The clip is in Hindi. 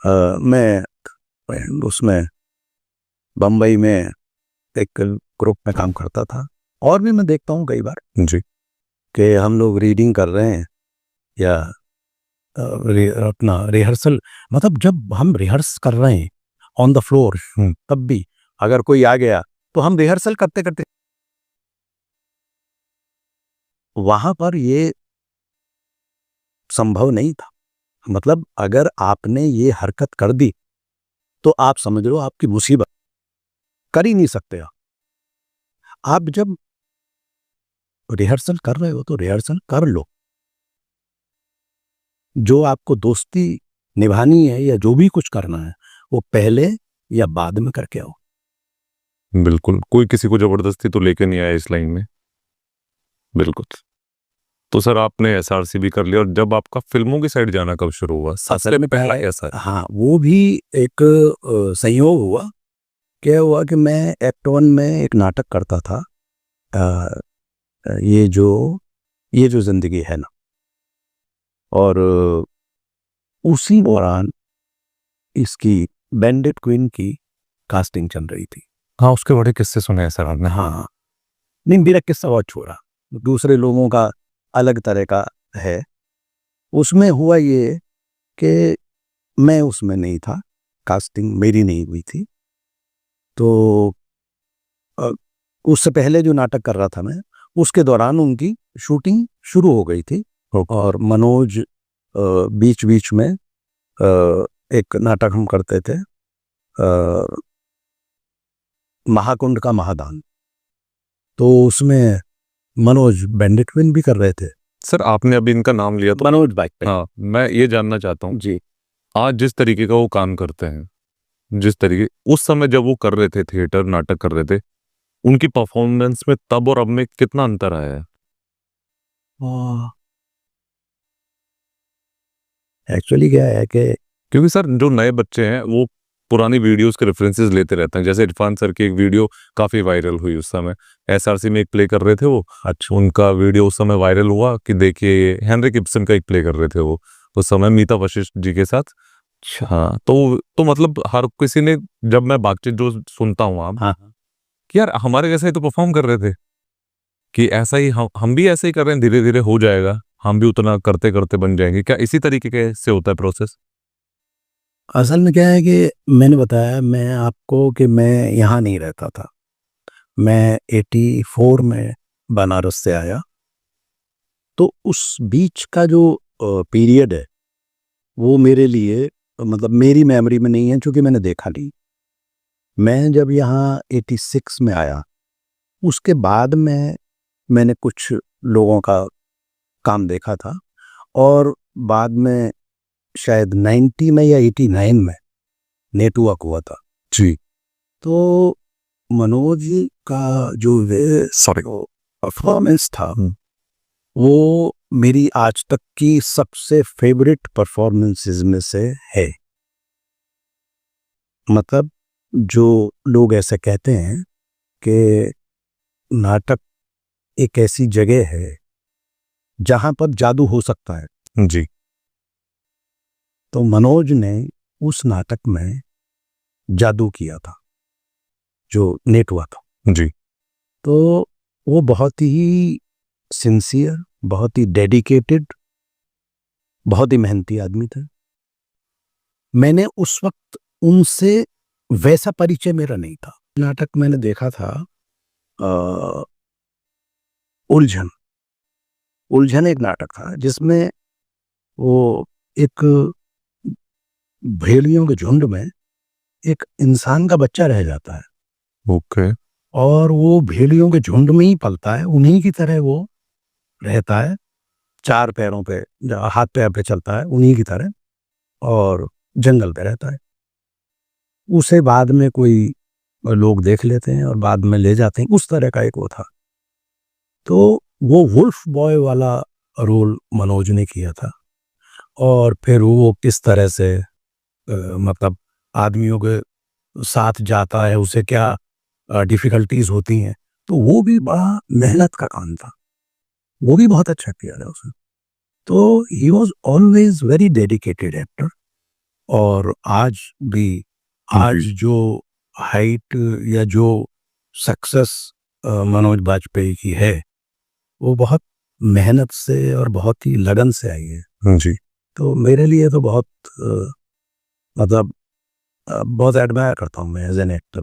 मैं उसमें बम्बई में एक ग्रुप में काम करता था, और भी मैं देखता हूँ कई बार जी। कि हम लोग रीडिंग कर रहे हैं या अपना रिहर्सल, मतलब जब हम रिहर्स कर रहे हैं ऑन द फ्लोर, तब भी अगर कोई आ गया तो हम रिहर्सल करते करते, वहां पर ये संभव नहीं था। मतलब अगर आपने ये हरकत कर दी तो आप समझ लो आपकी मुसीबत, कर ही नहीं सकते आप जब रिहर्सल कर रहे हो तो रिहर्सल कर लो। जो आपको दोस्ती निभानी है या जो भी कुछ करना है वो पहले या बाद में करके आओ। बिल्कुल, कोई किसी को जबरदस्ती तो लेके नहीं आया इस लाइन में। बिल्कुल। तो सर आपने एसआरसी भी कर लिया, और जब आपका फिल्मों की साइड जाना कब शुरू हुआ? असल सबसे में पहला ऐसा है। हाँ, वो भी एक संयोग हुआ। क्या हुआ कि मैं एक्ट वन में एक नाटक करता था, अ, ये जो जिंदगी है ना, और उसी दौरान इसकी बैंडिट क्वीन की कास्टिंग चल रही थी। हाँ, उसके बड़े किस्से सुने हैं सर आपने। हाँ, नहीं, मेरा किस्सा बहुत छोड़ा, दूसरे लोगों का अलग तरह का है। उसमें हुआ ये कि मैं उसमें नहीं था, कास्टिंग मेरी नहीं हुई थी। तो अ, उससे पहले जो नाटक कर रहा था मैं, उसके दौरान उनकी शूटिंग शुरू हो गई थी, और मनोज बीच बीच में एक नाटक हम करते थे, महाकुंड का महादान, तो उसमें मनोज बैंडिट विन भी कर रहे थे। सर आपने अभी इनका नाम लिया तो मनोज बाइक पे। हाँ, मैं ये जानना चाहता हूँ, जी। आज जिस तरीके का वो काम करते हैं, जिस तरीके उस समय जब वो कर रहे थे, थिएटर नाटक कर रहे थे, उनकी परफॉर्मेंस में तब और अब में कितना अंतर आया है? एक्चुअली क्या है कि क्योंकि सर जो नए बच्चे हैं वो पुरानी वीडियोस के रेफरेंसेस लेते रहते हैं। जैसे इरफान सर की एक वीडियो काफी वायरल हुई उस समय, एसआरसी में एक प्ले कर रहे थे वो। अच्छा, उनका वीडियो उस समय वायरल हुआ कि देखिए ये हेनरिक इब्सन का एक प्ले कर रहे थे वो उस समय मीता वशिष्ठ जी के साथ। हाँ, तो मतलब हर किसी ने, जब मैं बातचीत जो सुनता हूँ आप, हाँ, कि यार हमारे जैसा ही तो परफॉर्म कर रहे थे, कि ऐसा ही हम भी ऐसे ही कर रहे हैं, धीरे धीरे हो जाएगा, हम भी उतना करते करते बन जाएंगे। क्या इसी तरीके के से होता है प्रोसेस? असल में क्या है कि मैंने बताया मैं आपको कि मैं यहाँ नहीं रहता था। मैं 84 में बनारस से आया, तो उस बीच का जो पीरियड है वो मेरे लिए, मतलब मेरी मेमोरी में नहीं है, क्योंकि मैंने देखा नहीं। मैं जब यहाँ 86 में आया, उसके बाद में मैंने कुछ लोगों का काम देखा था, और बाद में शायद 90 में या 89 में नेटवर्क हुआ था। जी। तो मनोज जी का जो सॉरी। परफॉर्मेंस था वो मेरी आज तक की सबसे फेवरेट परफॉर्मेंसेस में से है। मतलब जो लोग ऐसे कहते हैं कि नाटक एक ऐसी जगह है जहां पर जादू हो सकता है, जी। तो मनोज ने उस नाटक में जादू किया था, जो नेट हुआ था। जी। तो वो बहुत ही सिंसियर, बहुत ही डेडिकेटेड, बहुत ही मेहनती आदमी थे। मैंने उस वक्त उनसे वैसा परिचय मेरा नहीं था। नाटक मैंने देखा था अ, उलझन। उलझन एक नाटक था जिसमें वो एक भेड़ियों के झुंड में एक इंसान का बच्चा रह जाता है, ओके। और वो भेड़ियों के झुंड में ही पलता है, उन्हीं की तरह वो रहता है, चार पैरों पे, हाथ पैर पे चलता है उन्हीं की तरह, और जंगल पे रहता है। उसे बाद में कोई लोग देख लेते हैं और बाद में ले जाते हैं, उस तरह का एक वो था। तो वो वुल्फ बॉय वाला रोल मनोज ने किया था, और फिर वो किस तरह से मतलब आदमियों के साथ जाता है, उसे क्या डिफिकल्टीज होती हैं, तो वो भी बड़ा मेहनत का काम था। वो भी बहुत अच्छा किया था उसने। तो he was always very dedicated actor, और आज भी आज जो हाइट या जो सक्सेस मनोज बाजपेयी की है वो बहुत मेहनत से और बहुत ही लगन से आई है। जी। तो मेरे लिए तो बहुत मतलब बहुत एडमायर करता हूँ मैं एज एन एक्टर।